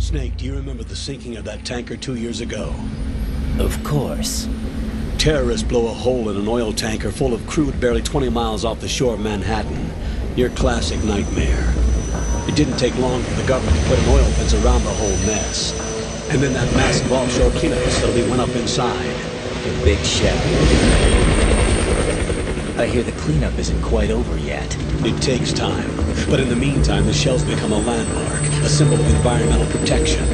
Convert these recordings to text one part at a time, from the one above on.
Snake, do you remember the sinking of that tanker 2 years ago? Of course. Terrorists blow a hole in an oil tanker full of crude barely 20 miles off the shore of Manhattan. Your classic nightmare. It didn't take long for the government to put an oil fence around the whole mess. And then that massive offshore cleanup facility went up inside. The big shell. I hear the cleanup isn't quite over yet. It takes time. But in the meantime, the shell's become a landmark, a symbol of environmental protection.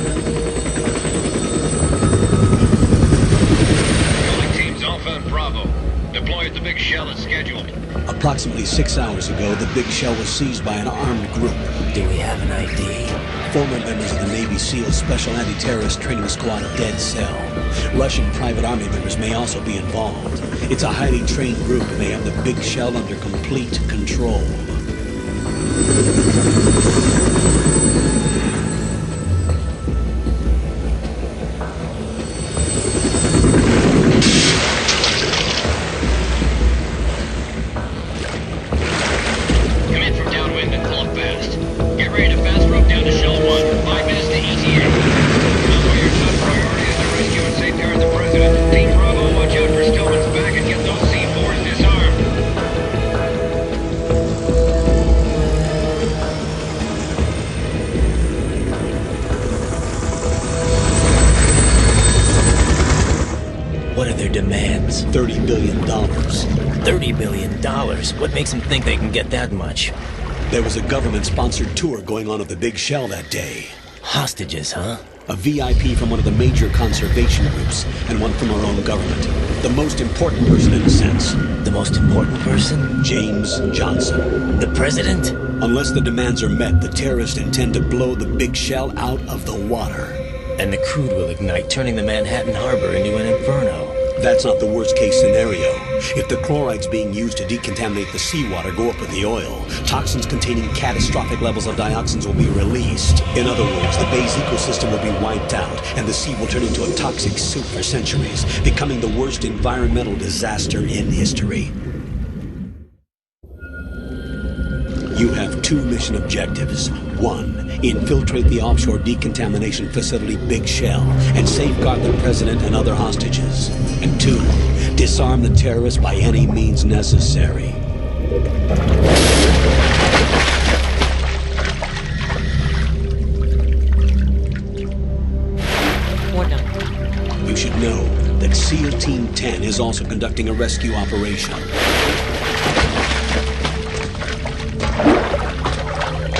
Calling teams Alpha and Bravo. Deploy at the big shell as scheduled. Approximately 6 hours ago, the big shell was seized by an armed group. Do we have an ID? Former members of the Navy SEAL Special Anti-Terrorist Training Squad Dead Cell. Russian private army members may also be involved. It's a highly trained group and they have the big shell under complete control. Come in from downwind and pull up fast. Get ready to fast rope down to Shell 1. 5 minutes to ETA. Now your top priority is to rescue and safeguard the President. Team Bravo, watch out for Stillman's back and get those C4s disarmed. What are their demands? $30 billion. $30 billion? What makes them think they can get that much? There was a government-sponsored tour going on at the big shell that day. Hostages, huh? A VIP from one of the major conservation groups, and one from our own government. The most important person in a sense. The most important person? James Johnson. The president? Unless the demands are met, the terrorists intend to blow the big shell out of the water. And the crude will ignite, turning the Manhattan harbor into an inferno. That's not the worst-case scenario. If the chlorides being used to decontaminate the seawater go up with the oil, toxins containing catastrophic levels of dioxins will be released. In other words, the bay's ecosystem will be wiped out, and the sea will turn into a toxic soup for centuries, becoming the worst environmental disaster in history. You have 2 mission objectives. 1, infiltrate the offshore decontamination facility Big Shell and safeguard the president and other hostages. And 2, disarm the terrorists by any means necessary. You should know that SEAL Team 10 is also conducting a rescue operation.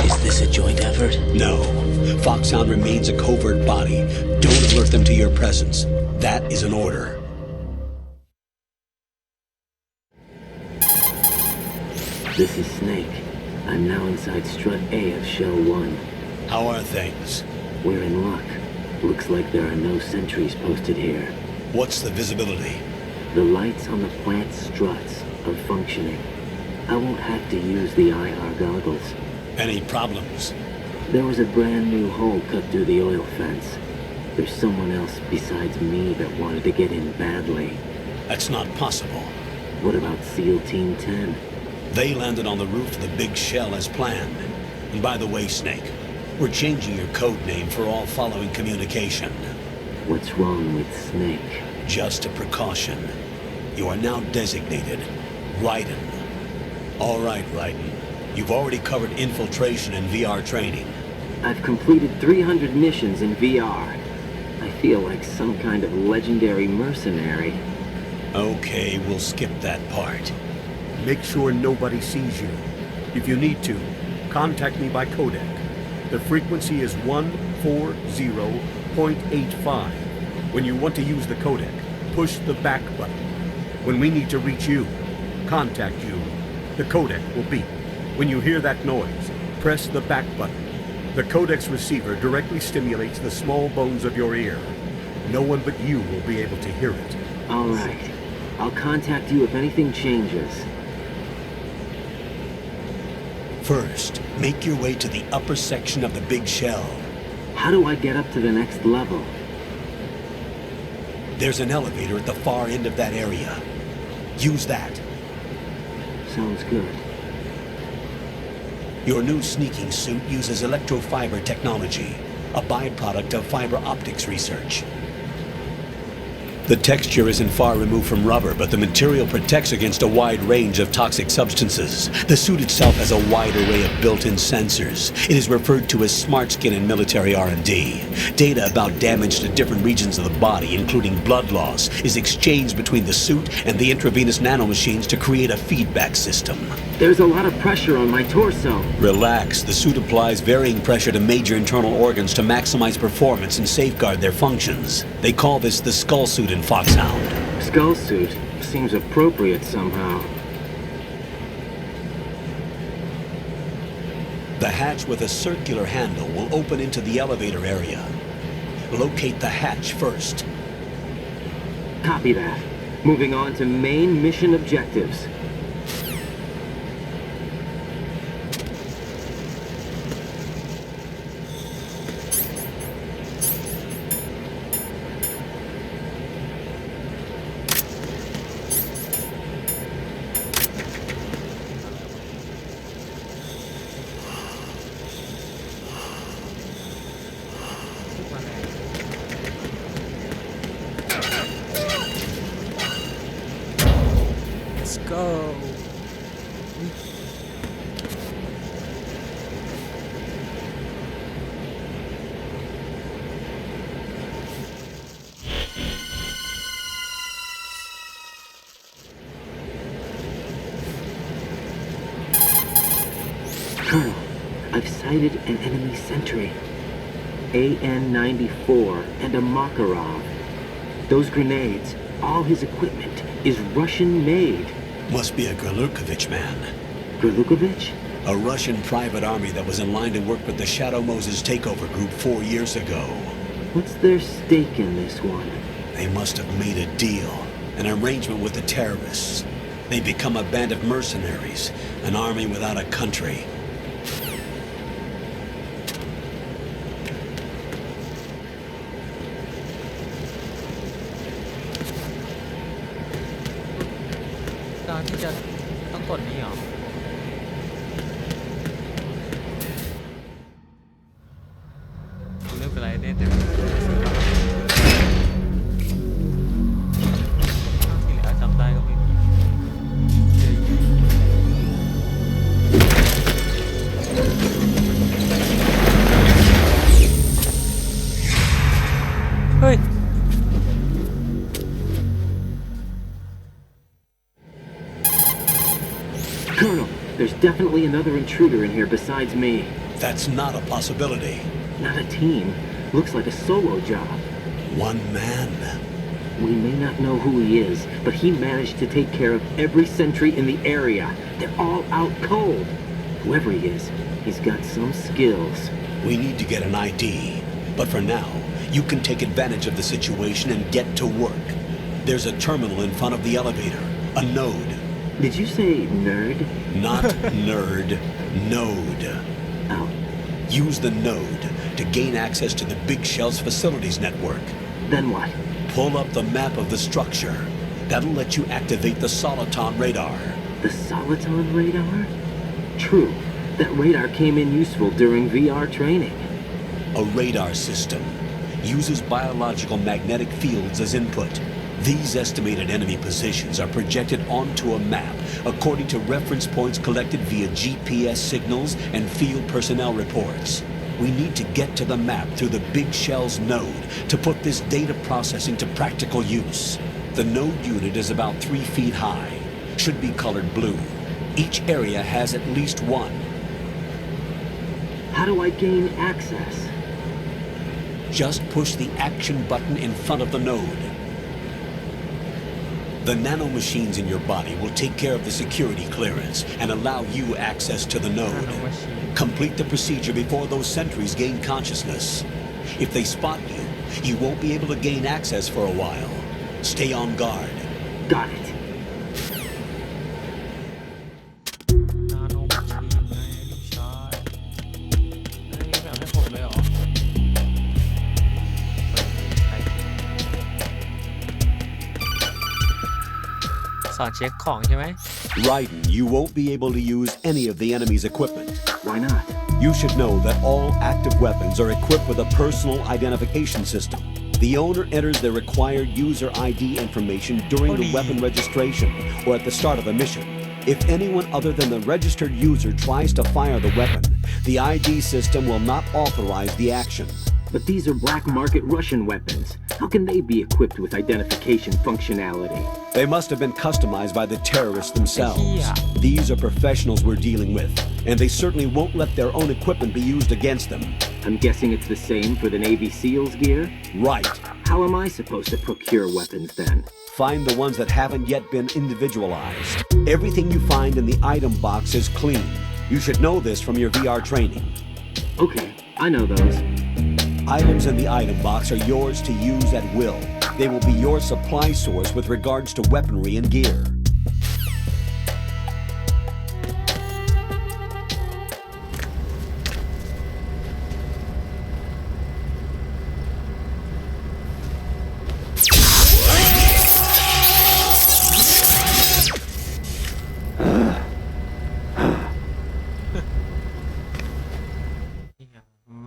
Is this a joint effort? No. Foxhound remains a covert body. Don't alert them to your presence. That is an order. This is Snake. I'm now inside Strut A of Shell 1. How are things? We're in luck. Looks like there are no sentries posted here. What's the visibility? The lights on the plant struts are functioning. I won't have to use the IR goggles. Any problems? There was a brand new hole cut through the oil fence. There's someone else besides me that wanted to get in badly. That's not possible. What about SEAL Team 10? They landed on the roof of the Big Shell as planned. And by the way, Snake, we're changing your code name for all following communication. What's wrong with Snake? Just a precaution. You are now designated Raiden. All right, Raiden. You've already covered infiltration and VR training. I've completed 300 missions in VR. I feel like some kind of legendary mercenary. Okay, we'll skip that part. Make sure nobody sees you. If you need to, contact me by codec. The frequency is 140.85. When you want to use the codec, push the back button. When we need to reach you, contact you, the codec will beep. When you hear that noise, press the back button. The codec's receiver directly stimulates the small bones of your ear. No one but you will be able to hear it. All right. I'll contact you if anything changes. First, make your way to the upper section of the Big Shell. How do I get up to the next level? There's an elevator at the far end of that area. Use that. Sounds good. Your new sneaking suit uses electrofiber technology. a byproduct of fiber optics research. The texture isn't far removed from rubber, but the material protects against a wide range of toxic substances. The suit itself has a wide array of built-in sensors. It is referred to as smart skin in military R&D. Data about damage to different regions of the body, including blood loss, is exchanged between the suit and the intravenous nanomachines to create a feedback system. There's a lot of pressure on my torso. Relax. The suit applies varying pressure to major internal organs to maximize performance and safeguard their functions. They call this the skull suit in Foxhound. Skull suit seems appropriate somehow. The hatch with a circular handle will open into the elevator area. Locate the hatch first. Copy that. Moving on to main mission objectives. Let's go. Colonel, I've sighted an enemy sentry. AN-94 and a Makarov. Those grenades, all his equipment, is Russian-made. Must be a Gralukovich man. Gralukovich? A Russian private army that was in line to work with the Shadow Moses takeover group 4 years ago. What's their stake in this one? They must have made a deal, an arrangement with the terrorists. They become a band of mercenaries, an army without a country. Colonel, there's definitely another intruder in here besides me. That's not a possibility. Not a team. Looks like a solo job. One man. We may not know who he is, but he managed to take care of every sentry in the area. They're all out cold. Whoever he is, he's got some skills. We need to get an ID. But for now, you can take advantage of the situation and get to work. There's a terminal in front of the elevator. A node. Did you say nerd? Not nerd. Node. Oh. Use the node to gain access to the Big Shell's facilities network. Then what? Pull up the map of the structure. That'll let you activate the Soliton radar. The Soliton radar? True. That radar came in useful during VR training. A radar system uses biological magnetic fields as input. These estimated enemy positions are projected onto a map according to reference points collected via GPS signals and field personnel reports. We need to get to the map through the Big Shell's node to put this data processing to practical use. The node unit is about 3 feet high, should be colored blue. Each area has at least one. How do I gain access? Just push the action button in front of the node. The nanomachines in your body will take care of the security clearance and allow you access to the node. Complete the procedure before those sentries gain consciousness. If they spot you, you won't be able to gain access for a while. Stay on guard. Got it. สอนเช็คของใช่ไหม Raiden, you won't be able to use any of the enemy's equipment. Why not? You should know that all active weapons are equipped with a personal identification system. The owner enters their required user ID information during the weapon registration or at the start of a mission. If anyone other than the registered user tries to fire the weapon, the ID system will not authorize the action. But these are black market Russian weapons. How can they be equipped with identification functionality? They must have been customized by the terrorists themselves. These are professionals we're dealing with, and they certainly won't let their own equipment be used against them. I'm guessing it's the same for the Navy SEALs gear? Right. How am I supposed to procure weapons then? Find the ones that haven't yet been individualized. Everything you find in the item box is clean. You should know this from your VR training. Okay, I know those. Items in the item box are yours to use at will. They will be your supply source with regards to weaponry and gear.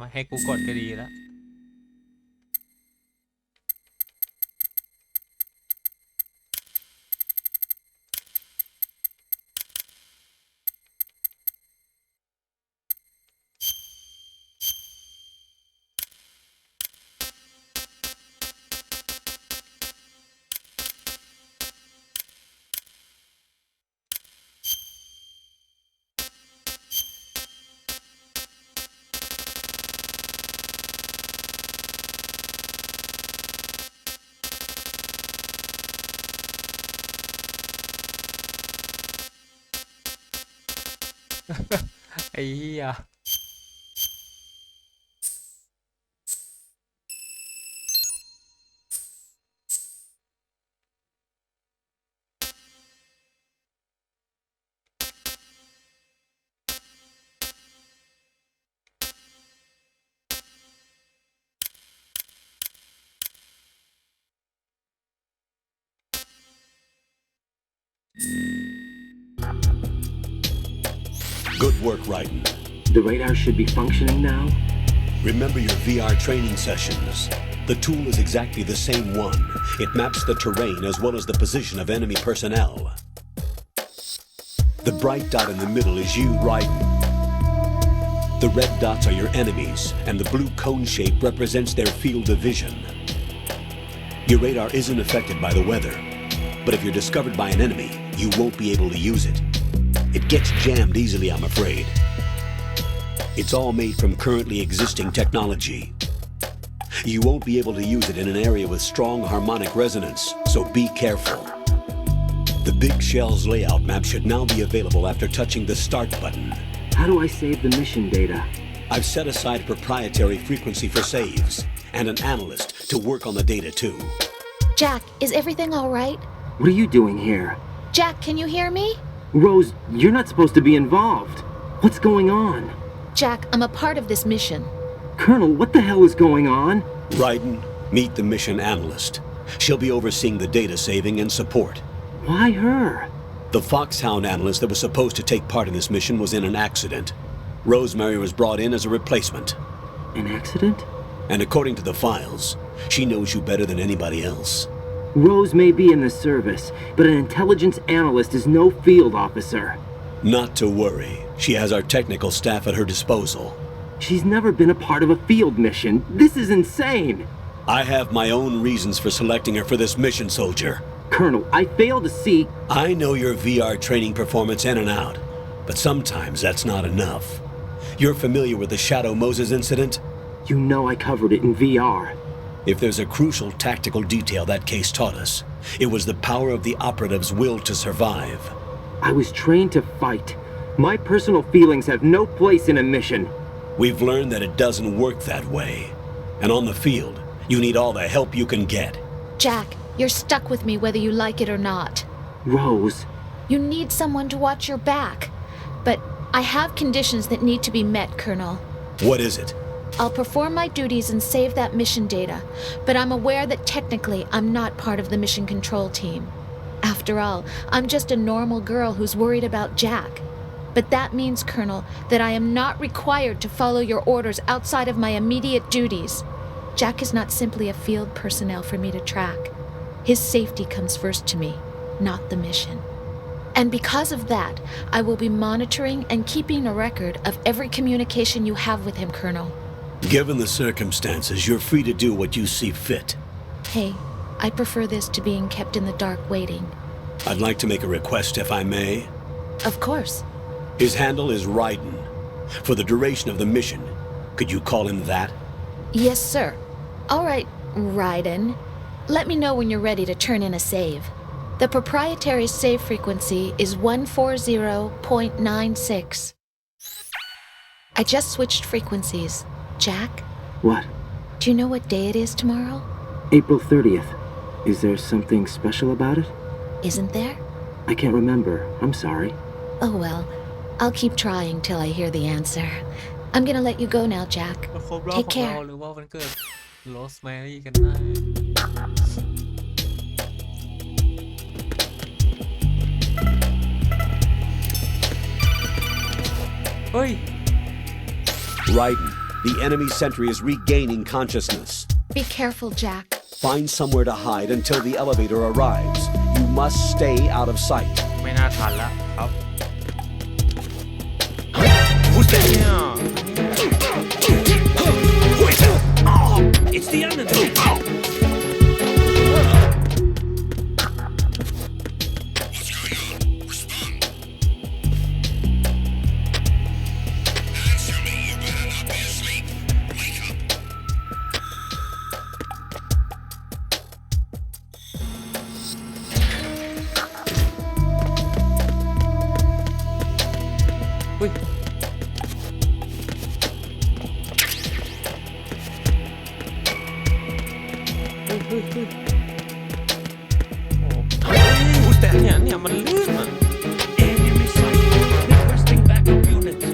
มาให้กูกดก็ดีแล้ว ไอ้เหี้ย Good work, Raiden. The radar should be functioning now? Remember your VR training sessions. The tool is exactly the same one. It maps the terrain as well as the position of enemy personnel. The bright dot in the middle is you, Raiden. The red dots are your enemies, and the blue cone shape represents their field of vision. Your radar isn't affected by the weather, but if you're discovered by an enemy, you won't be able to use it. It gets jammed easily, I'm afraid. It's all made from currently existing technology. You won't be able to use it in an area with strong harmonic resonance, so be careful. The Big Shell's layout map should now be available after touching the Start button. How do I save the mission data? I've set aside proprietary frequency for saves, and an analyst to work on the data too. Jack, is everything all right? What are you doing here? Jack, can you hear me? Rose, you're not supposed to be involved. What's going on? Jack, I'm a part of this mission. Colonel, what the hell is going on? Raiden, meet the mission analyst. She'll be overseeing the data saving and support. Why her? The Foxhound analyst that was supposed to take part in this mission was in an accident. Rosemary was brought in as a replacement. An accident? And according to the files, she knows you better than anybody else. Rose may be in the service, but an intelligence analyst is no field officer. Not to worry. She has our technical staff at her disposal. She's never been a part of a field mission. This is insane. I have my own reasons for selecting her for this mission, soldier. Colonel, I fail to see... I know your VR training performance in and out, but sometimes that's not enough. You're familiar with the Shadow Moses incident? You know I covered it in VR. If there's a crucial tactical detail that case taught us, it was the power of the operative's will to survive. I was trained to fight. My personal feelings have no place in a mission. We've learned that it doesn't work that way. And on the field, you need all the help you can get. Jack, you're stuck with me whether you like it or not. Rose. You need someone to watch your back. But I have conditions that need to be met, Colonel. What is it? I'll perform my duties and save that mission data, but I'm aware that technically I'm not part of the mission control team. After all, I'm just a normal girl who's worried about Jack. But that means, Colonel, that I am not required to follow your orders outside of my immediate duties. Jack is not simply a field personnel for me to track. His safety comes first to me, not the mission. And because of that, I will be monitoring and keeping a record of every communication you have with him, Colonel. Given the circumstances, you're free to do what you see fit. Hey, I prefer this to being kept in the dark waiting. I'd like to make a request, if I may. Of course. His handle is Raiden. For the duration of the mission, could you call him that? Yes, sir. All right, Raiden. Let me know when you're ready to turn in a save. The proprietary save frequency is 140.96. I just switched frequencies. Jack, What? do you know what day it is tomorrow? April 30th. Is there something special about it? Isn't there? I can't remember. I'm sorry. Oh well, I'll keep trying till I hear the answer. I'm gonna let you go now, Jack. ครบรอบ Take ของเรา care. หรือว่าวันเกิดโรสแมรี่กันได้เฮ้ย Raiden, the enemy sentry is regaining consciousness. Be careful, Jack. Find somewhere to hide until the elevator arrives. You must stay out of sight. ไม่น่าทันละครับ Who's that? เนี่ย It's the enemy. Ui. Ui. Who's that? เนี่ยมันลื่นอ่ะ Enemy sight. Requesting backup units.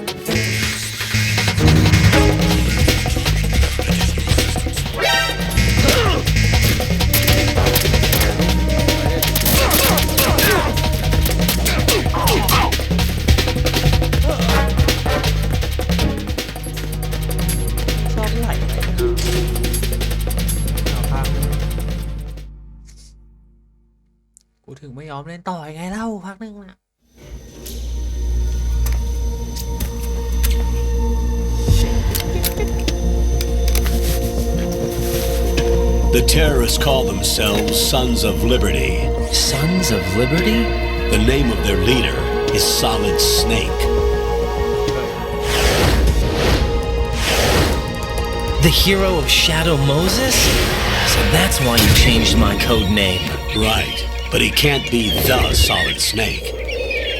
กูถึงไม่ยอมเล่นต่อยังไงเล่าพักนึงนะ The terrorists call themselves Sons of Liberty. Sons of Liberty? The name of their leader is Solid Snake. The hero of Shadow Moses? So that's why you changed my code name. Right, but he can't be the Solid Snake.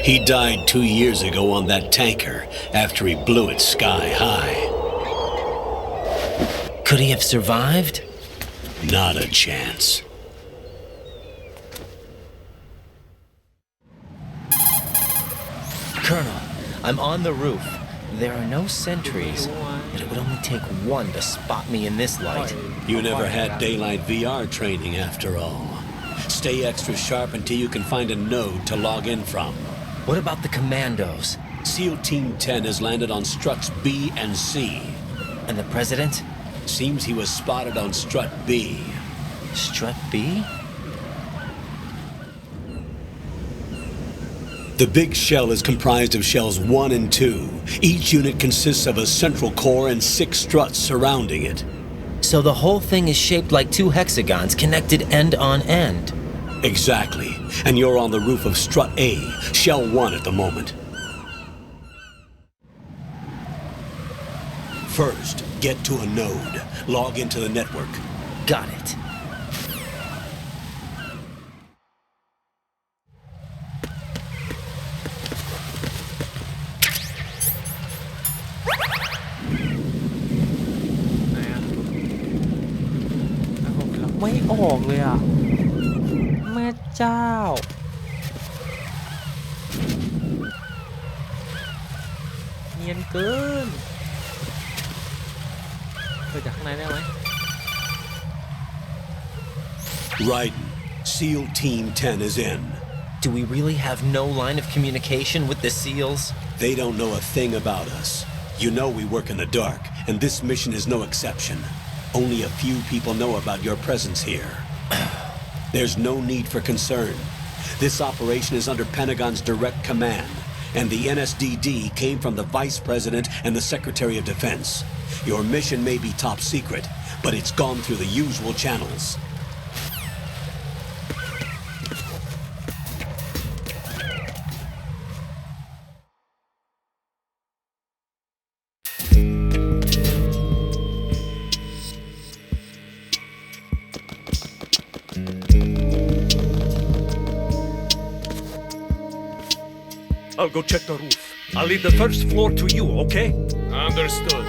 He died 2 years ago on that tanker after he blew it sky high. Could he have survived? Not a chance. Colonel, I'm on the roof. There are no sentries, but it would only take one to spot me in this light. You never had daylight VR training after all. Stay extra sharp until you can find a node to log in from. What about the commandos? SEAL Team 10 has landed on struts B and C. And the president? Seems he was spotted on strut B. Strut B? The big shell is comprised of shells 1 and 2. Each unit consists of a central core and 6 struts surrounding it. So the whole thing is shaped like 2 hexagons connected end on end. Exactly. And you're on the roof of strut A, shell 1 at the moment. First, get to a node. Log into the network. Got it. Này à. ไม่ออกเลยอ่ะแม่เจ้าเนียนเกินเปิดจากข้างในได้ไหม Raiden, SEAL Team 10 is in. Do we really have no line of communication with the SEALs? They don't know a thing about us. You know we work in the dark, and this mission is no exception. Only a few people know about your presence here. There's no need for concern. This operation is under Pentagon's direct command, and the NSDD came from the Vice President and the Secretary of Defense. Your mission may be top secret, but it's gone through the usual channels. I'll go check the roof. I'll leave the first floor to you, okay? Understood.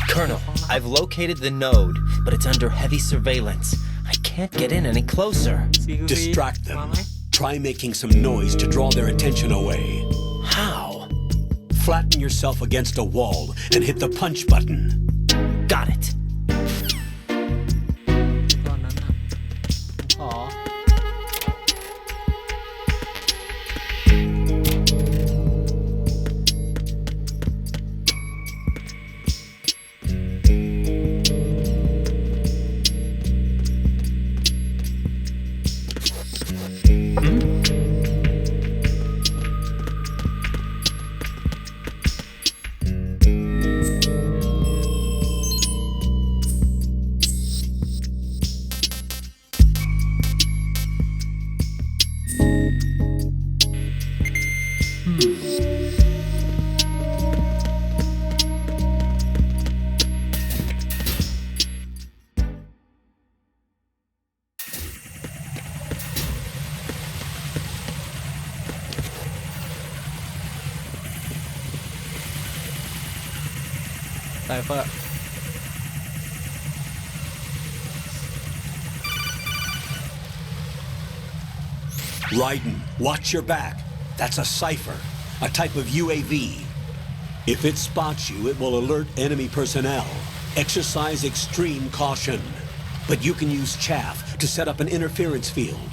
Colonel, I've located the node, but it's under heavy surveillance. I can't get in any closer. Distract them. Try making some noise to draw their attention away. How? Flatten yourself against a wall and hit the punch button. Got it. ตอนนั้นอ่ะขอ ไซเฟอร์ Raiden, watch your back. That's a cipher, a type of UAV. If it spots you, it will alert enemy personnel. Exercise extreme caution. But you can use chaff to set up an interference field.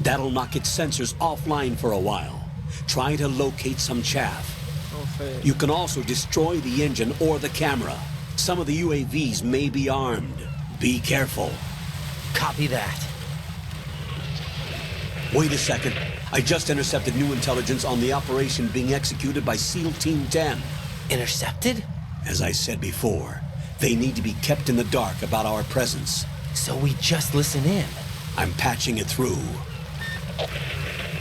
That'll knock its sensors offline for a while. Try to locate some chaff. โอเค You can also destroy the engine or the camera. Some of the UAVs may be armed. Be careful. Copy that. Wait a second. I just intercepted new intelligence on the operation being executed by SEAL Team 10. Intercepted? As I said before, they need to be kept in the dark about our presence. So we just listen in. I'm patching it through.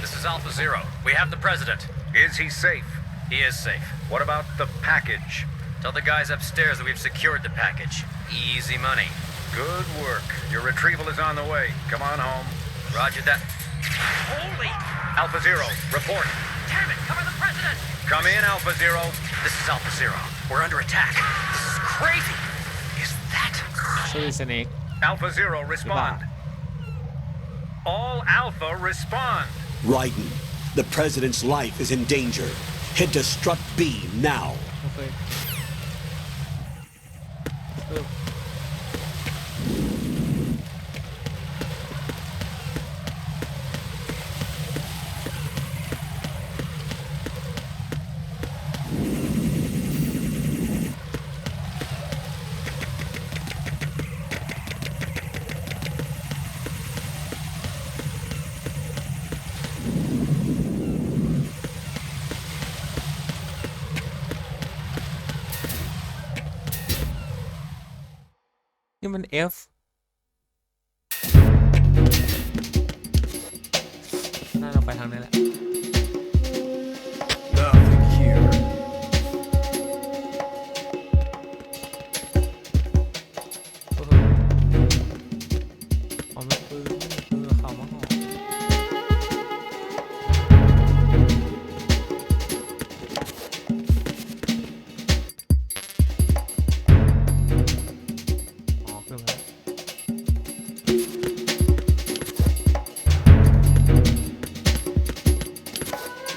This is Alpha Zero. We have the president. Is he safe? He is safe. What about the package? Tell the guys upstairs that we've secured the package. Easy money. Good work. Your retrieval is on the way. Come on home. Roger that. Holy! Alpha Zero, report. Damn it, cover the president! Come in, Alpha Zero. This is Alpha Zero. We're under attack. This is crazy. Is that... ชื่อสเนก Alpha Zero, respond. All Alpha, respond. Raiden, the president's life is in danger. Head to Strut B now. โอเคเริ่ม นี่มัน F น่าจะไปทางนี้แหละ Nothing here. เอาไม่ปืนเขามาห่ออ๋อขึ้นมาแล้ว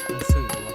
หนังสือวะ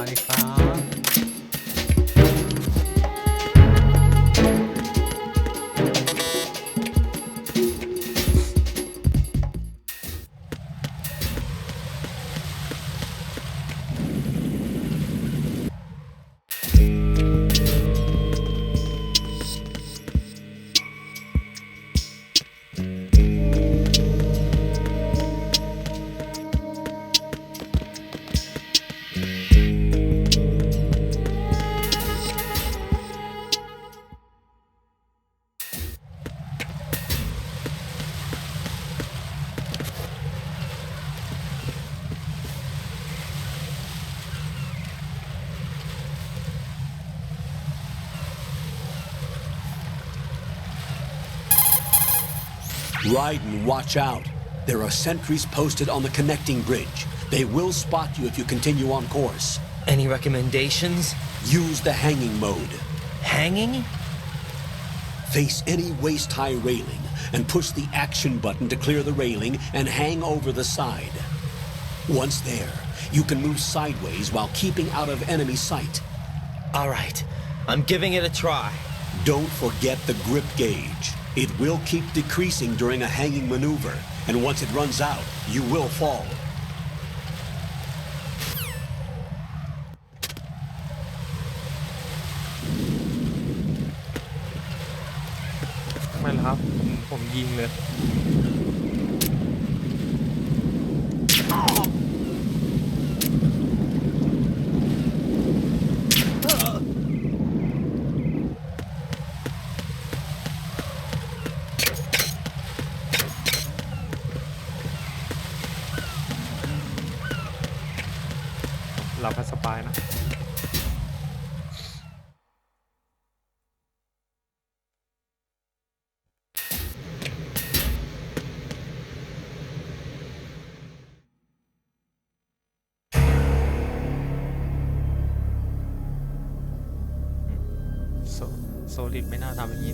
ดีครับ Raiden, watch out. There are sentries posted on the connecting bridge. They will spot you if you continue on course. Any recommendations? Use the hanging mode. Hanging? Face any waist-high railing and push the action button to clear the railing and hang over the side. Once there, you can move sideways while keeping out of enemy sight. All right, I'm giving it a try. Don't forget the grip gauge. It will keep decreasing during a hanging maneuver, and once it runs out, you will fall. ไม่หรอกครับผมยิงเลย หลับให้สบายนะโซลิดไม่น่าทำอย่างนี้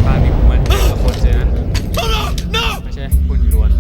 บ้านนี้ผมมันเป็นคนเจอนั้นไม่ใช่คุณล้วน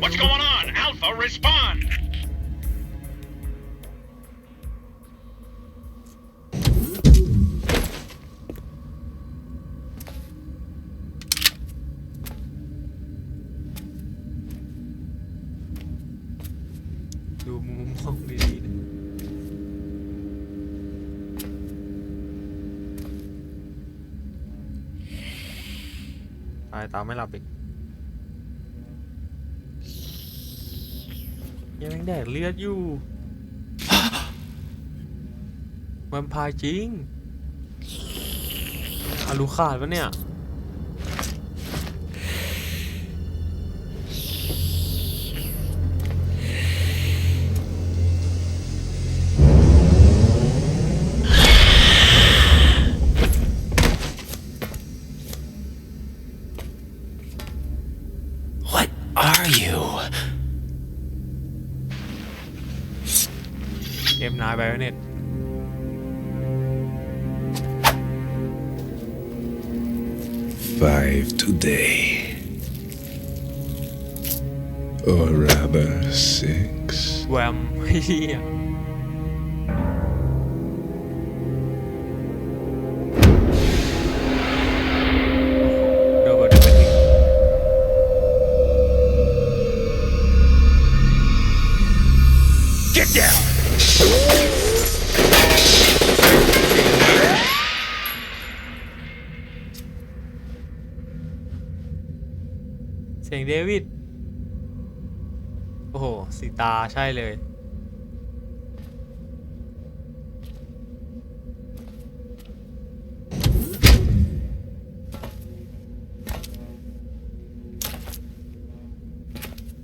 What's going on? Alpha, respond! ดูมุมมองดีๆนะตายตามไม่หลับอีกยังแดดเลือดอยู่แวมไพร์จริง อาลูขาดปะเนี่ย What are you? เกมนายไบโอเน็ต 5 today. Or rather 6. แวมเฮียโดนไปดิ Get down! เสียงเดวิด โอ้โห สีตาใช่เลย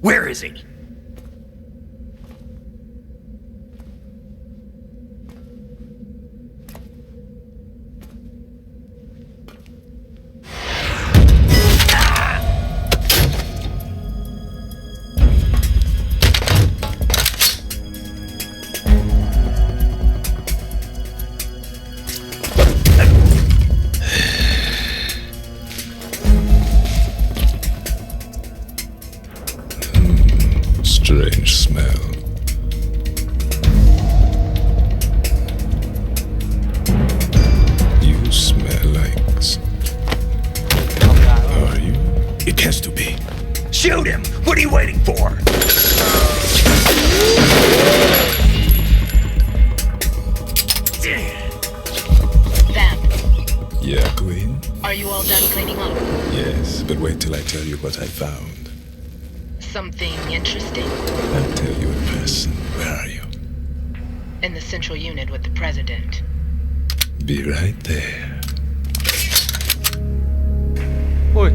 Where is he? Strange smell. You smell like. Are you? It has to be. Shoot him! What are you waiting for? Vamp, Yeah, Queen? are you all done cleaning up? Yes, but wait till I tell you what I found. Something interesting? I'll tell you in person. Where are you? In the central unit with the president. Be right there. โอ้ย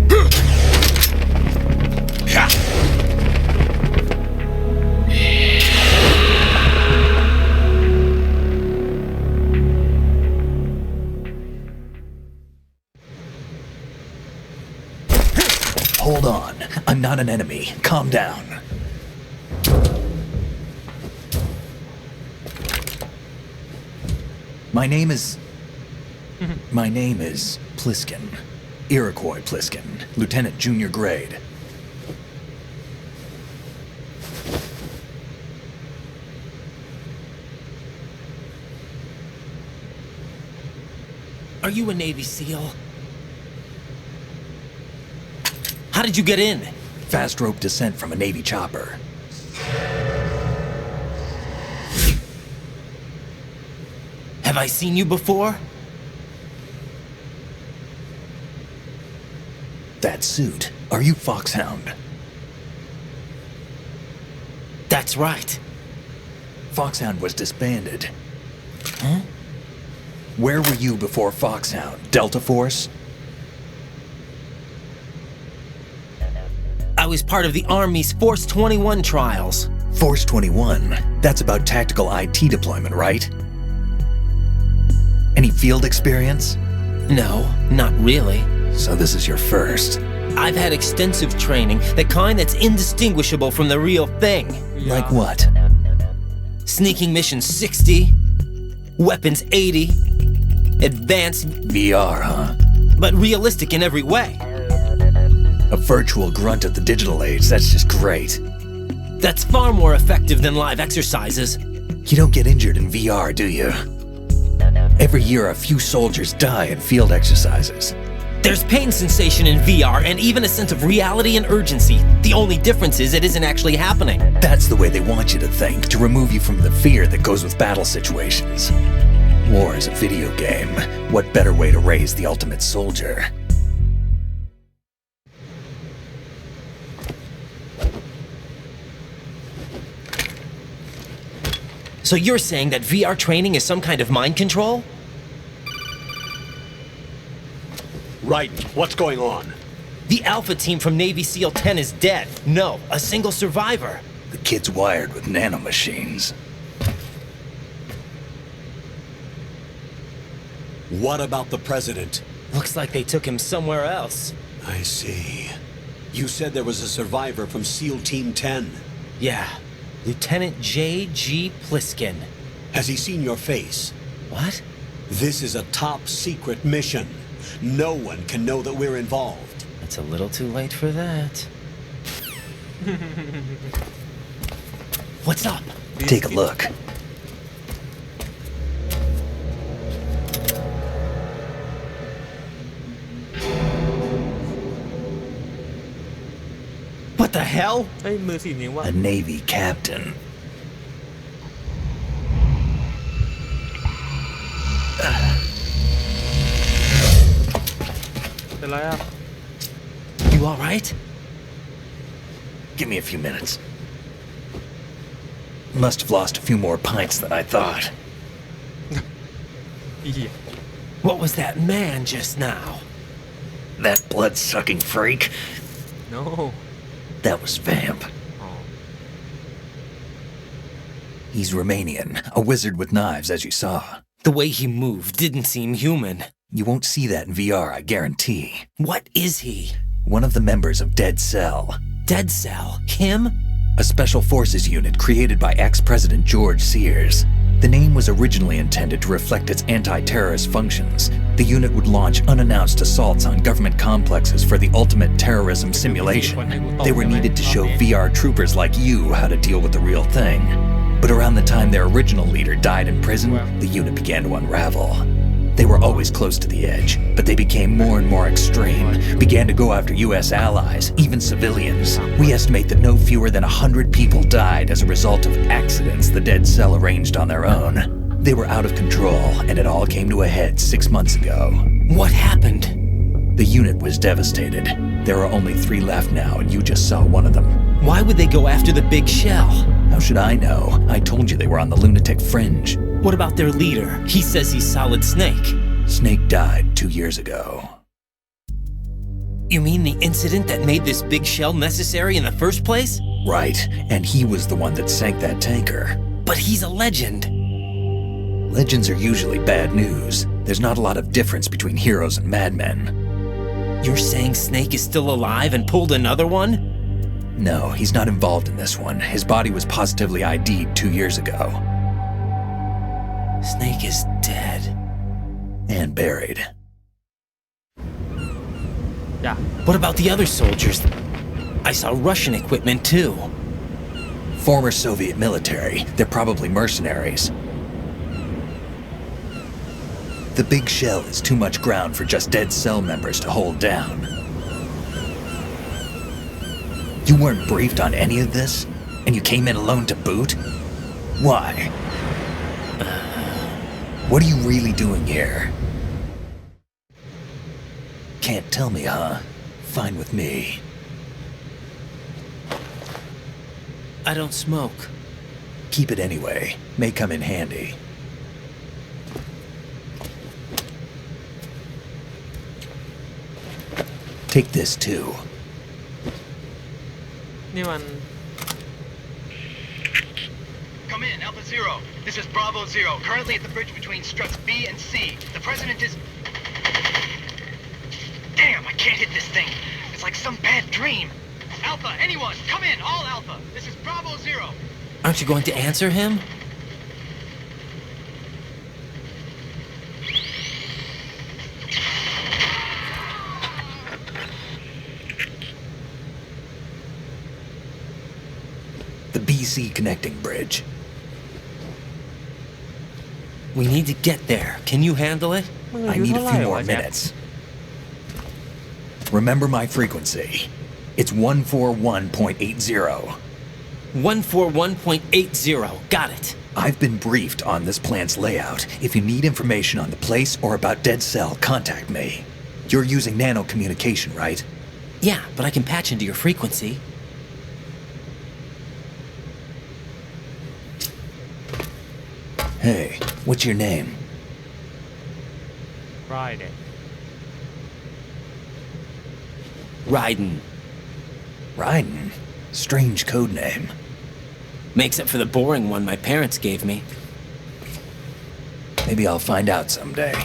Hold on. I'm not an enemy. Calm down. My name is Pliskin. Iroquois Pliskin. Lieutenant junior grade. Are you a Navy SEAL? How did you get in? Fast rope descent from a Navy chopper. Have I seen you before? That suit. Are you Foxhound? That's right. Foxhound was disbanded. Huh? Where were you before Foxhound? Delta Force? I was part of the Army's Force 21 trials. Force 21? That's about tactical IT deployment, right? Any field experience? No, not really. So this is your first. I've had extensive training, the kind that's indistinguishable from the real thing. Like what? Sneaking mission 60, weapons 80, advanced, VR, huh? but realistic in every way. A virtual grunt of the digital age, that's just great. That's far more effective than live exercises. You don't get injured in VR, do you? Every year a few soldiers die in field exercises. There's pain sensation in VR and even a sense of reality and urgency. The only difference is it isn't actually happening. That's the way they want you to think, to remove you from the fear that goes with battle situations. War is a video game. What better way to raise the ultimate soldier? So you're saying that VR training is some kind of mind control? Right. What's going on? The Alpha team from Navy SEAL 10 is dead. No, a single survivor. The kid's wired with nanomachines. What about the president? Looks like they took him somewhere else. I see. You said there was a survivor from SEAL Team 10. Yeah, Lieutenant J.G. Pliskin. Has he seen your face? What? This is a top secret mission. No one can know that we're involved. It's a little too late for that. What's up? Take a look. What the hell? เฮ้ยมือสีนิ้วว่ะ A Navy captain. เป็นไรอ่ะ You all right? Give me a few minutes. Must have lost a few more pints than I thought. อีเหี้ย What was that man just now? That blood-sucking freak? no That was Vamp. อ๋อ He's Romanian, a wizard with knives, as you saw. The way he moved didn't seem human. You won't see that in VR, I guarantee. What is he? One of the members of Dead Cell. Dead Cell? Him? A special forces unit created by ex-President George Sears. The name was originally intended to reflect its anti-terrorist functions. The unit would launch unannounced assaults on government complexes for the ultimate terrorism simulation. They were needed to show VR troopers like you how to deal with the real thing. But around the time their original leader died in prison, the unit began to unravel. They were always close to the edge, but they became more and more extreme, began to go after US allies, even civilians. We estimate that no fewer than 100 people died as a result of accidents the Dead Cell arranged on their own. They were out of control, and it all came to a head 6 months ago. What happened? The unit was devastated. There are only 3 left now, and you just saw one of them. Why would they go after the big shell? How should I know? I told you they were on the lunatic fringe. What about their leader? He says he's Solid Snake. Snake died 2 years ago. You mean the incident that made this big shell necessary in the first place? Right, and he was the one that sank that tanker. But he's a legend. Legends are usually bad news. There's not a lot of difference between heroes and madmen. You're saying Snake is still alive and pulled another one? No, he's not involved in this one. His body was positively ID'd 2 years ago. Snake is dead. And buried. Yeah. What about the other soldiers? I saw Russian equipment too. Former Soviet military. They're probably mercenaries. The big shell is too much ground for just Dead Cell members to hold down. You weren't briefed on any of this? And you came in alone to boot? Why? What are you really doing here? Can't tell me, huh? Fine with me. I don't smoke. Keep it anyway. May come in handy. Take this too. นี่มัน Come in, Alpha Zero. This is Bravo Zero, currently at the bridge between struts B and C. The president is... Damn, I can't hit this thing. It's like some bad dream. Alpha, anyone, come in, all Alpha. This is Bravo Zero. Aren't you going to answer him? The BC connecting bridge. We need to get there. Can you handle it? I need a few more minutes. Remember my frequency. It's 141.80. 141.80. Got it. I've been briefed on this plan's layout. If you need information on the place or about Dead Cell, contact me. You're using nano communication, right? Yeah, but I can patch into your frequency. Hey, what's your name? Friday Ryden. Ryden? Strange code name. Makes up for the boring one my parents gave me. Maybe I'll find out someday.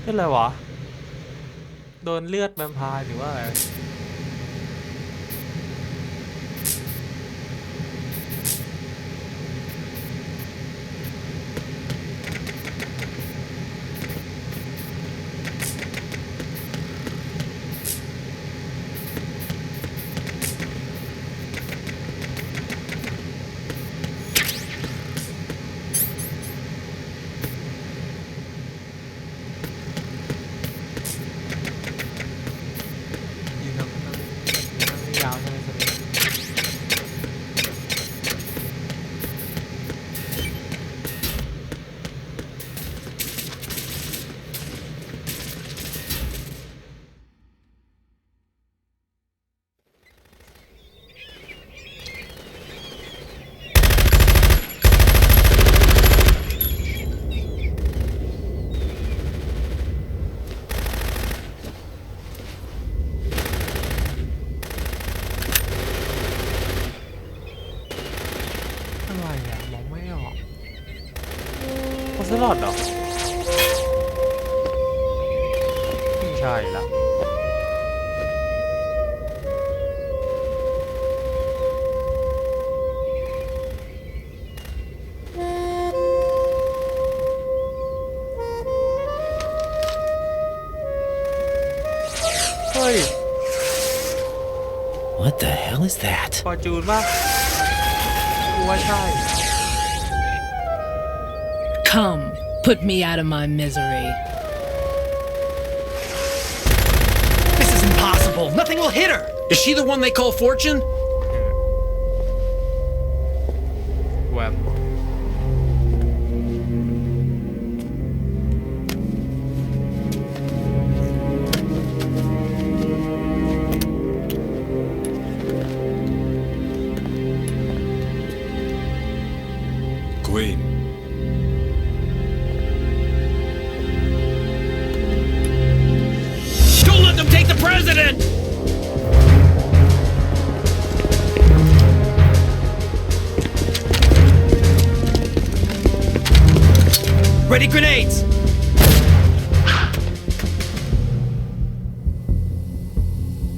เป็นไรวะโดนเลือดแวมไพร์หรือว่าอะไรยาวใช่ไหมครับ อะไรอ่ะมองไม่ออกโคสลอดเหรอไม่ใช่ละเฮ้ย What the hell is that? ฟอร์จูนป่ะกูว่าใช่ Come, put me out of my misery. This is impossible. Nothing will hit her. Is she the one they call Fortune? แวม Queen. Don't let them take the president! Ready grenades!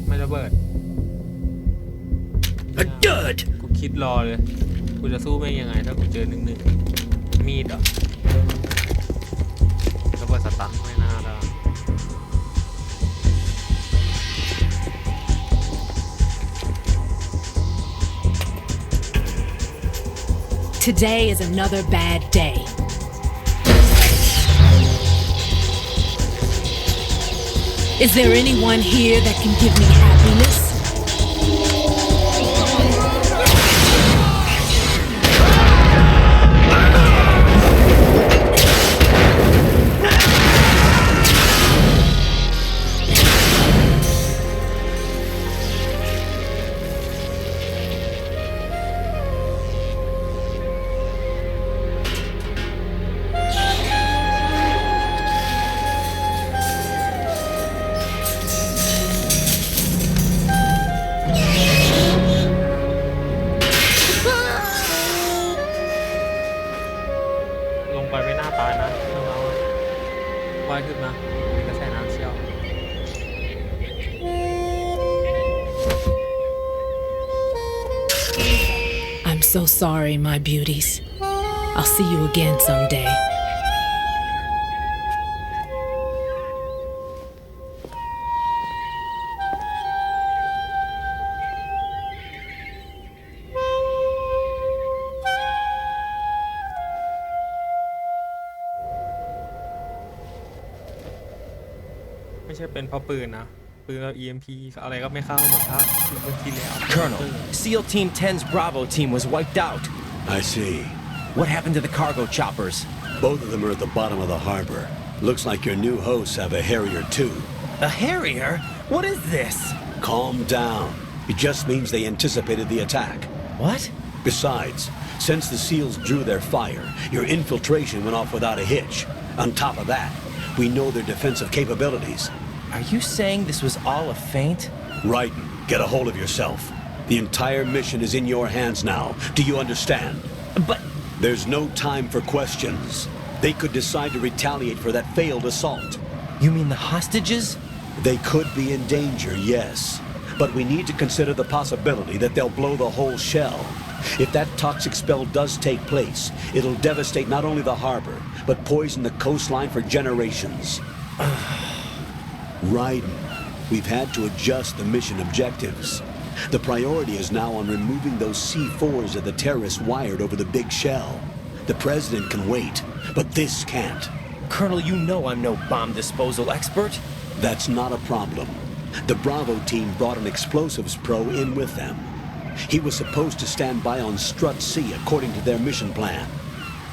ไม่ระเบิด Good! กูคิดรอเลยกูจะสู้แม่งยังไงถ้ากูเจอ1-1มีดเหรอระเบิดสตันไม่น่าได้ Today is another bad day. Is there anyone here that can give me happiness? I'm so sorry, my beauties. I'll see you again someday. EMP อะไรก็ไม่เข้าหมดท่าคือเมื่อกี้แล้ว Colonel, SEAL Team 10's Bravo team was wiped out. I see. What happened to the cargo choppers? Both of them are at the bottom of the harbor. Looks like your new hosts have a Harrier too. A Harrier? What is this? Calm down. It just means they anticipated the attack. What? Besides, Since the SEALs drew their fire, your infiltration went off without a hitch. On top of that, we know their defensive capabilities. Are you saying this was all a feint? Raiden, get a hold of yourself. The entire mission is in your hands now. Do you understand? But... There's no time for questions. They could decide to retaliate for that failed assault. You mean the hostages? They could be in danger, yes. But we need to consider the possibility that they'll blow the whole shell. If that toxic spell does take place, it'll devastate not only the harbor, but poison the coastline for generations. Raiden, we've had to adjust the mission objectives. The priority is now on removing those C4s that the terrorists wired over the big shell. The president can wait, but this can't. Colonel, you know I'm no bomb disposal expert. That's not a problem. The Bravo team brought an explosives pro in with them. He was supposed to stand by on Strut C according to their mission plan.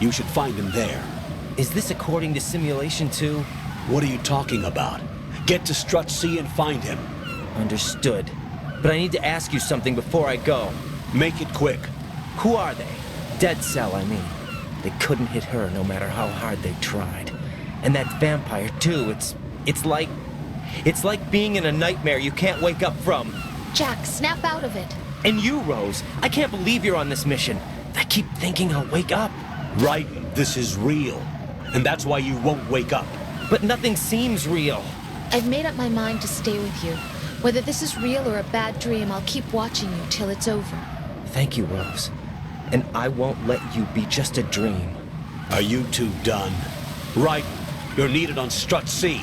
You should find him there. Is this according to Simulation 2? What are you talking about? Get to Strut C and find him. Understood. But I need to ask you something before I go. Make it quick. Who are they? Dead Cell, I mean. They couldn't hit her no matter how hard they tried. And that vampire, too, it's like being in a nightmare you can't wake up from. Jack, snap out of it. And you, Rose, I can't believe you're on this mission. I keep thinking I'll wake up. Raiden, this is real. And that's why you won't wake up. But nothing seems real. I've made up my mind to stay with you. Whether this is real or a bad dream, I'll keep watching you till it's over. Thank you, Rose. And I won't let you be just a dream. Are you two done? Raiden, you're needed on Strut C.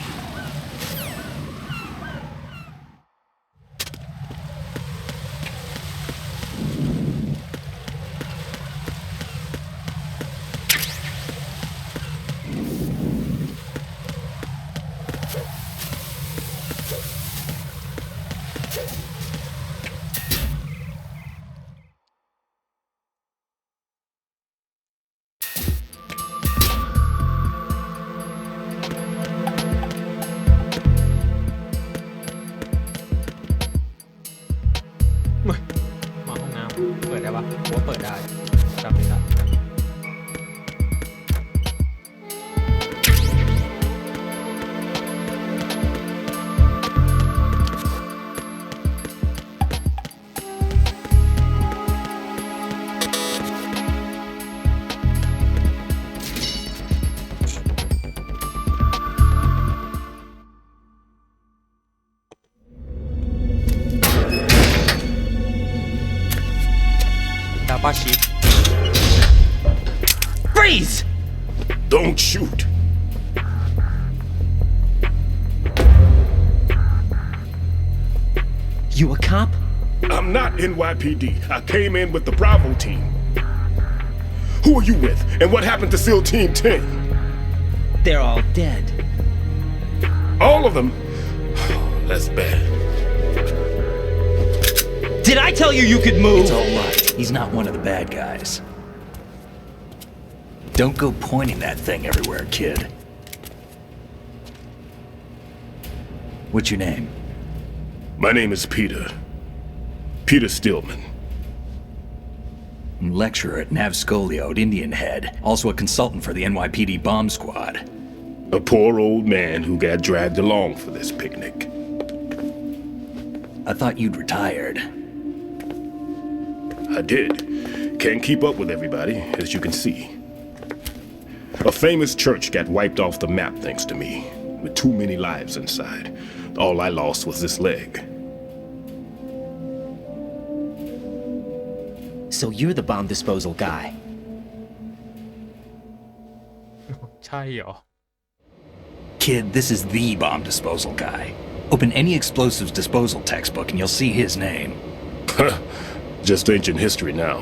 Freeze! Don't shoot. You a cop? I'm not NYPD. I came in with the Bravo team. Who are you with? And what happened to SEAL Team 10? They're all dead. All of them? That's bad. Did I tell you you could move? It's all right. He's not one of the bad guys. Don't go pointing that thing everywhere, kid. What's your name? My name is Peter. Peter Stillman. Lecturer at Navscolio at Indian Head. Also a consultant for the NYPD bomb squad. A poor old man who got dragged along for this picnic. I thought you'd retired. I did. Can't keep up with everybody, as you can see. A famous church got wiped off the map thanks to me, with too many lives inside. All I lost was this leg. So you're the bomb disposal guy. ใช่เหรอ Kid, this is the bomb disposal guy. Open any explosives disposal textbook and you'll see his name. Just ancient history now.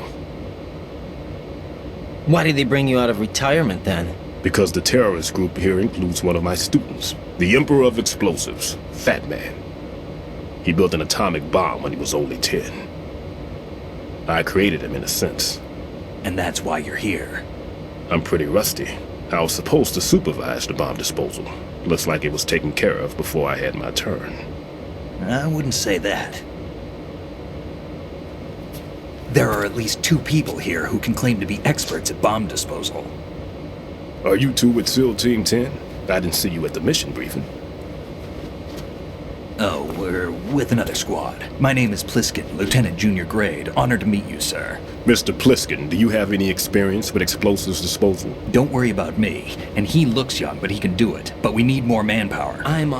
Why did they bring you out of retirement then? Because the terrorist group here includes one of my students, the Emperor of Explosives, Fat Man. He built an atomic bomb when he was only 10. I created him in a sense. And that's why you're here. I'm pretty rusty. I was supposed to supervise the bomb disposal. Looks like it was taken care of before I had my turn. I wouldn't say that. There are at least 2 people here who can claim to be experts at bomb disposal. Are you two with SEAL Team 10? I didn't see you at the mission briefing. Oh, we're with another squad. My name is Pliskin, Lieutenant Junior Grade. Honored to meet you, sir. Mr. Pliskin, do you have any experience with explosives disposal? Don't worry about me. And he looks young, but he can do it. But we need more manpower. I'm,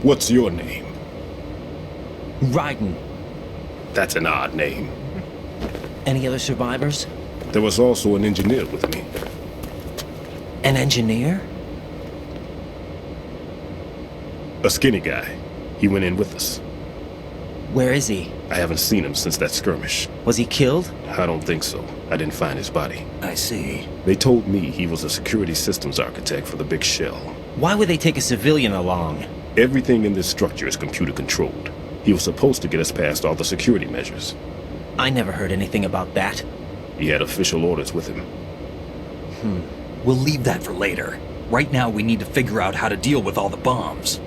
What's your name? Raiden. That's an odd name. Any other survivors? There was also an engineer with me. An engineer? A skinny guy. He went in with us. Where is he? I haven't seen him since that skirmish. Was he killed? I don't think so. I didn't find his body. I see. They told me he was a security systems architect for the big shell. Why would they take a civilian along? Everything in this structure is computer controlled. He was supposed to get us past all the security measures. I never heard anything about that. He had official orders with him. We'll leave that for later. Right now, we need to figure out how to deal with all the bombs.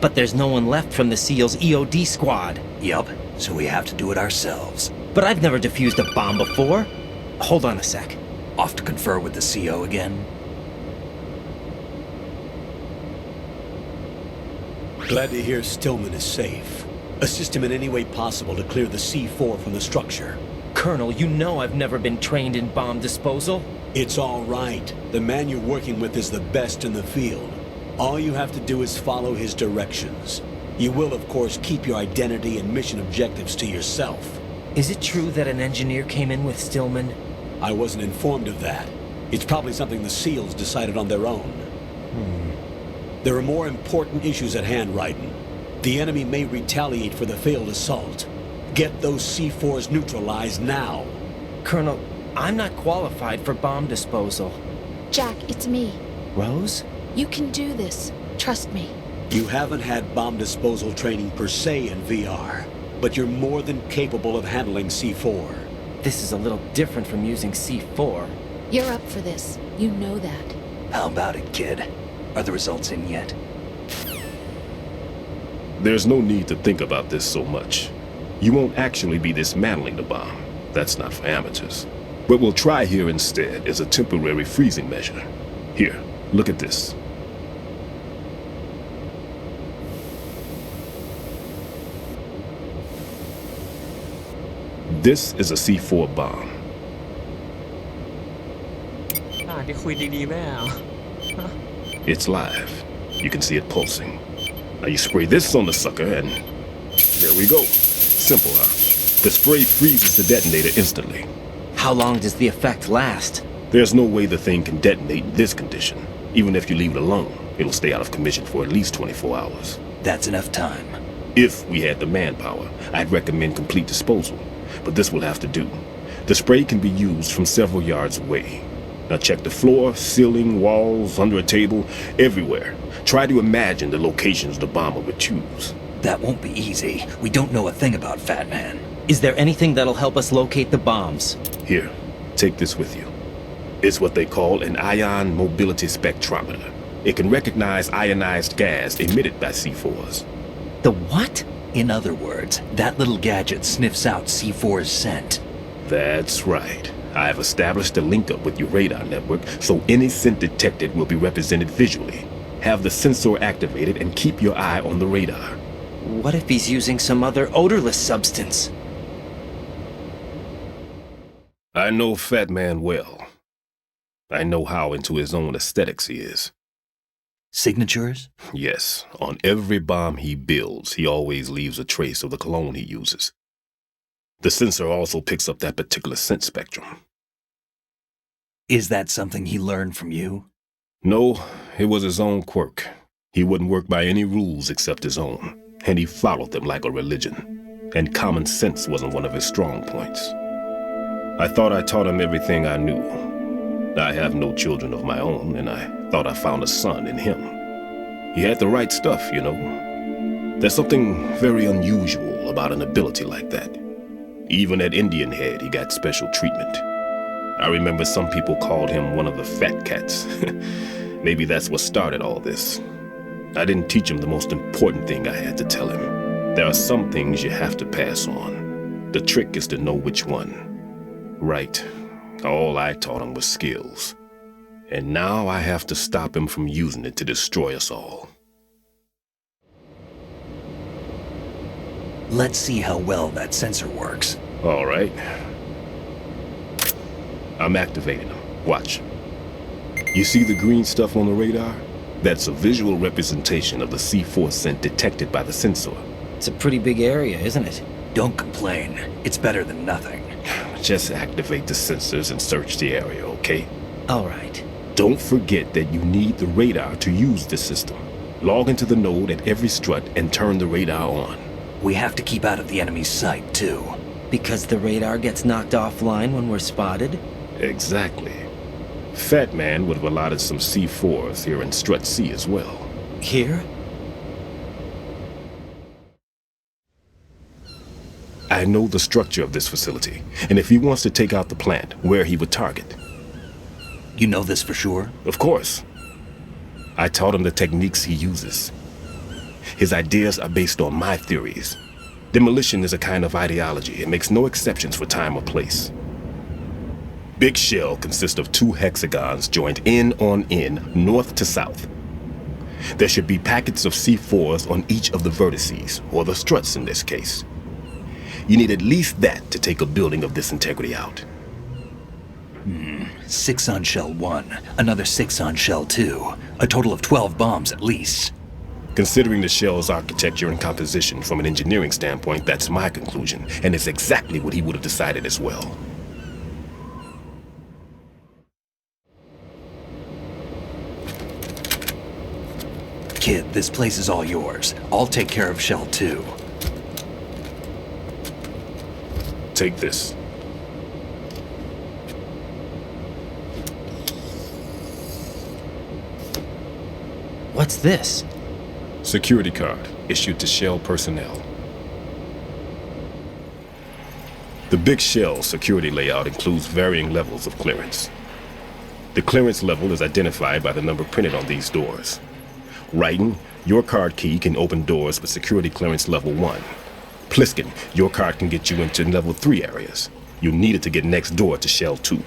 But there's no one left from the SEAL's EOD squad. Yup, so we have to do it ourselves. But I've never defused a bomb before. Hold on a sec. Off to confer with the CO again? Glad to hear Stillman is safe. Assist him in any way possible to clear the C4 from the structure. Colonel, you know I've never been trained in bomb disposal. It's all right. The man you're working with is the best in the field. All you have to do is follow his directions. You will, of course, keep your identity and mission objectives to yourself. Is it true that an engineer came in with Stillman? I wasn't informed of that. It's probably something the SEALs decided on their own. There are more important issues at hand, Raiden. The enemy may retaliate for the failed assault. Get those C4s neutralized now. Colonel, I'm not qualified for bomb disposal. Jack, it's me. Rose? You can do this. Trust me. You haven't had bomb disposal training per se in VR, but you're more than capable of handling C4. This is a little different from using C4. You're up for this. You know that. How about it, kid? Are the results in yet? There's no need to think about this so much. You won't actually be dismantling the bomb. That's not for amateurs. What we'll try here instead is a temporary freezing measure. Here, look at this. This is a C4 bomb. ที่คุยดีๆแม่เอา It's live. You can see it pulsing. Now you spray this on the sucker and there we go. Simple, huh? The spray freezes the detonator instantly. How long does the effect last? There's no way the thing can detonate in this condition. Even if you leave it alone, it'll stay out of commission for at least 24 hours. That's enough time. If we had the manpower, I'd recommend complete disposal. But this will have to do. The spray can be used from several yards away. Now check the floor, ceiling, walls, under a table, everywhere. Try to imagine the locations the bomber would choose. That won't be easy. We don't know a thing about Fat Man. Is there anything that'll help us locate the bombs? Here, take this with you. It's what they call an ion mobility spectrometer. It can recognize ionized gas emitted by C4s. The what? In other words, that little gadget sniffs out C4's scent. That's right. I've established a link up with your radar network, so any scent detected will be represented visually. Have the sensor activated and keep your eye on the radar. What if he's using some other odorless substance? I know Fat Man well. I know how into his own aesthetics he is. Signatures? Yes, on every bomb he builds, he always leaves a trace of the cologne he uses. The sensor also picks up that particular scent spectrum. Is that something he learned from you? No, it was his own quirk. He wouldn't work by any rules except his own, and he followed them like a religion. And common sense wasn't one of his strong points. I thought I taught him everything I knew. I have no children of my own, and I thought I found a son in him. He had the right stuff, you know. There's something very unusual about an ability like that. Even at Indian Head, he got special treatment. I remember some people called him one of the fat cats. Maybe that's what started all this. I didn't teach him the most important thing I had to tell him. There are some things you have to pass on. The trick is to know which one. Right. All I taught him was skills. And now I have to stop him from using it to destroy us all. Let's see how well that sensor works. All right. I'm activating them. Watch. You see the green stuff on the radar? That's a visual representation of the C4 scent detected by the sensor. It's a pretty big area, isn't it? Don't complain. It's better than nothing. Just activate the sensors and search the area, okay? All right. Don't forget that you need the radar to use the system. Log into the node at every strut and turn the radar on. We have to keep out of the enemy's sight, too. Because the radar gets knocked offline when we're spotted? Exactly. Fat Man would have allotted some C4s here in Strut C as well. Here? I know the structure of this facility, and if he wants to take out the plant, where he would target. You know this for sure? Of course. I taught him the techniques he uses. His ideas are based on my theories. Demolition is a kind of ideology. It makes no exceptions for time or place. Big Shell consists of 2 hexagons joined end on end, north to south. There should be packets of C4s on each of the vertices, or the struts in this case. You need at least that to take a building of this integrity out. 6 on Shell 1, another 6 on Shell 2. A total of 12 bombs at least. Considering the shell's architecture and composition from an engineering standpoint, that's my conclusion, and it's exactly what he would have decided as well. Kid, this place is all yours. I'll take care of Shell 2. Take this. What's this? Security card issued to Shell personnel. The Big Shell security layout includes varying levels of clearance. The clearance level is identified by the number printed on these doors. Raiden, your card key can open doors with security clearance level 1. Pliskin, your card can get you into level 3 areas. You need it to get next door to Shell 2.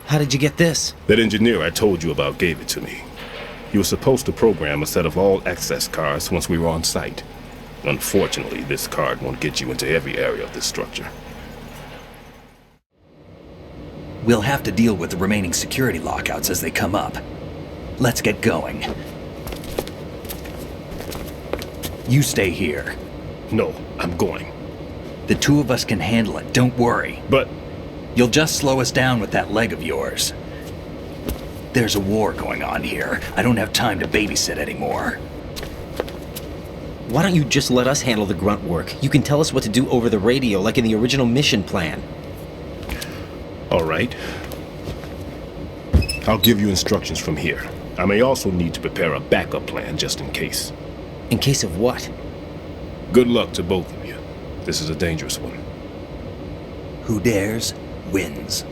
How did you get this? That engineer I told you about gave it to me. He was supposed to program a set of all access cards once we were on site. Unfortunately, this card won't get you into every area of this structure. We'll have to deal with the remaining security lockouts as they come up. Let's get going. You stay here. No, I'm going. The 2 of us can handle it, don't worry. But... You'll just slow us down with that leg of yours. There's a war going on here. I don't have time to babysit anymore. Why don't you just let us handle the grunt work? You can tell us what to do over the radio, like in the original mission plan. All right. I'll give you instructions from here. I may also need to prepare a backup plan just in case. In case of what? Good luck to both of you. This is a dangerous one. Who dares, wins.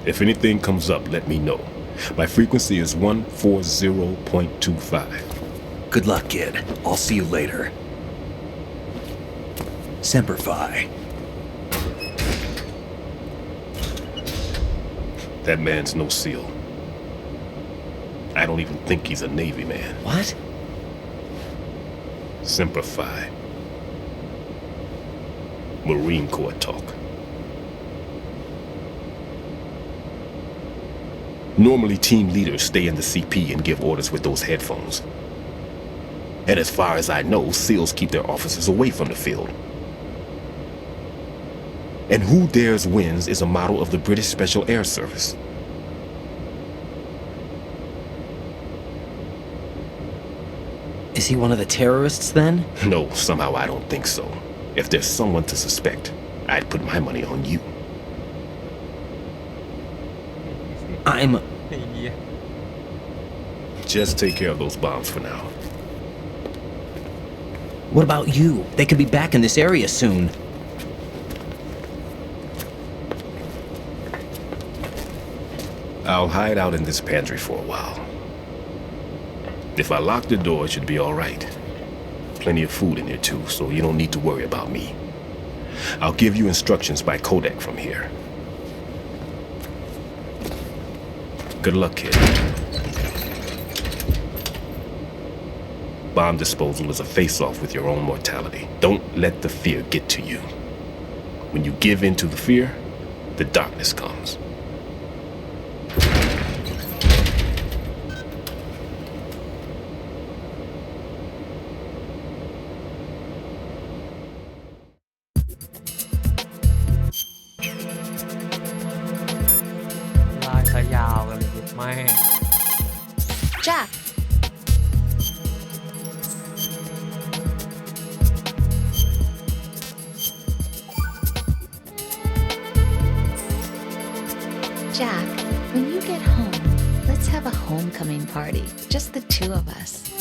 If anything comes up, let me know. My frequency is 140.25. Good luck, kid. I'll see you later. Semper Fi. That man's no SEAL. I don't even think he's a Navy man. What? Semper Fi. Marine Corps talk. Normally, team leaders stay in the CP and give orders with those headphones. And as far as I know, SEALs keep their officers away from the field. And Who Dares Wins is a model of the British Special Air Service. Is he one of the terrorists then? No, somehow I don't think so. If there's someone to suspect, I'd put my money on you. Just take care of those bombs for now. What about you? They could be back in this area soon. I'll hide out in this pantry for a while. If I lock the door, it should be all right. plenty of food in here too, so you don't need to worry about me. I'll give you instructions by codec from here. Good luck, kid. Bomb disposal is a face-off with your own mortality. Don't let the fear get to you. When you give in to the fear, the darkness comes. Jack. Jack, when you get home, let's have a homecoming party. Just the two of us.